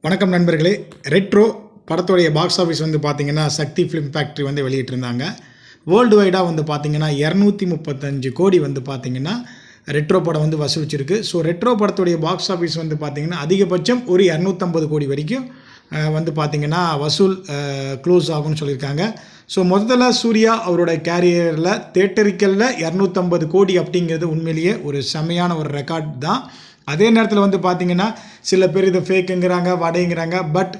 வணக்கம் நண்பர்களே. ரெட்ரோ படத்துடைய பாக்ஸ் ஆஃபீஸ் வந்து பார்த்தீங்கன்னா சக்தி ஃபிலிம் ஃபேக்ட்ரி வந்து வெளியிட்டிருந்தாங்க. வேர்ல்டு வைடாக வந்து பார்த்தீங்கன்னா 235 கோடி வந்து பார்த்தீங்கன்னா ரெட்ரோ படம் வந்து வசூலிச்சிருக்கு. ஸோ ரெட்ரோ படத்துடைய பாக்ஸ் ஆஃபீஸ் வந்து பார்த்தீங்கன்னா அதிகபட்சம் ஒரு 250 கோடி வரைக்கும் வந்து பார்த்தீங்கன்னா வசூல் க்ளோஸ் ஆகும்னு சொல்லியிருக்காங்க. ஸோ முதல்ல சூர்யா அவரோட கேரியரில் தேட்டரிக்கலில் 250 கோடி அப்படிங்கிறது உண்மையிலேயே ஒரு செமையான ஒரு ரெக்கார்ட் தான். அதே நேரத்தில் வந்து பார்த்திங்கன்னா சில பேர் இதை ஃபேக்குங்கிறாங்க, வடைங்கிறாங்க. பட்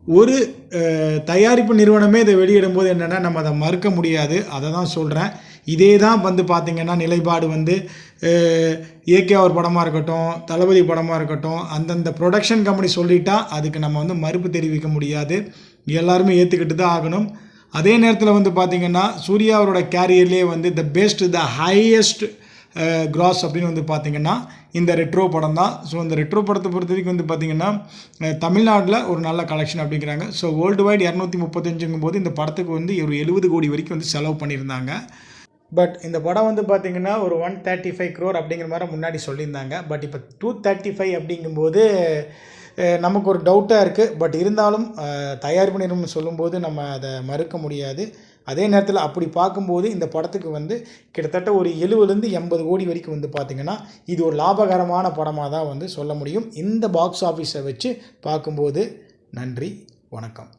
ஒரு தயாரிப்பு நிறுவனமே இதை வெளியிடும்போது என்னென்னா நம்ம அதை மறுக்க முடியாது. அதை தான் சொல்கிறேன். இதே தான் வந்து பார்த்திங்கன்னா நிலைப்பாடு வந்து ஏகே அவர் படமாக இருக்கட்டும், தளபதி படமாக இருக்கட்டும், அந்தந்த ப்ரொடக்ஷன் கம்பெனி சொல்லிட்டா அதுக்கு நம்ம வந்து மறுப்பு தெரிவிக்க முடியாது. எல்லாருமே ஏற்றுக்கிட்டு தான் ஆகணும். அதே நேரத்தில் வந்து பார்த்திங்கன்னா சூர்யா அவரோட கேரியர்லேயே வந்து த ஹையஸ்ட் கிராஸ் அப்படின்னு வந்து பார்த்திங்கன்னா இந்த ரெட்ரோ படம் தான். ஸோ இந்த ரெட்ரோ படத்தை பொறுத்த வரைக்கும் வந்து பார்த்திங்கன்னா தமிழ்நாட்டில் ஒரு நல்ல கலெக்ஷன் அப்படிங்கிறாங்க. ஸோ வேர்ல்டு வைட் 235 போது இந்த படத்துக்கு வந்து ஒரு 70 கோடி வரைக்கும் வந்து செலவு பண்ணியிருந்தாங்க. பட் இந்த படம் வந்து பார்த்திங்கன்னா ஒரு 135 crore அப்படிங்கிற மாதிரி முன்னாடி சொல்லியிருந்தாங்க. பட் இப்போ 235 அப்படிங்கும்போது நமக்கு ஒரு டவுட்டாக இருக்குது. பட் இருந்தாலும் தயாரிப்பு நிறுவனம் சொல்லும்போது நம்ம அதை மறுக்க முடியாது. அதே நேரத்தில் அப்படி பார்க்கும்போது இந்த படத்துக்கு வந்து கிட்டத்தட்ட ஒரு 70-80 கோடி வரைக்கும் வந்து பார்த்திங்கன்னா இது ஒரு லாபகரமான படமாக தான் வந்து சொல்ல முடியும் இந்த பாக்ஸ் ஆஃபீஸை வச்சு பார்க்கும்போது. நன்றி, வணக்கம்.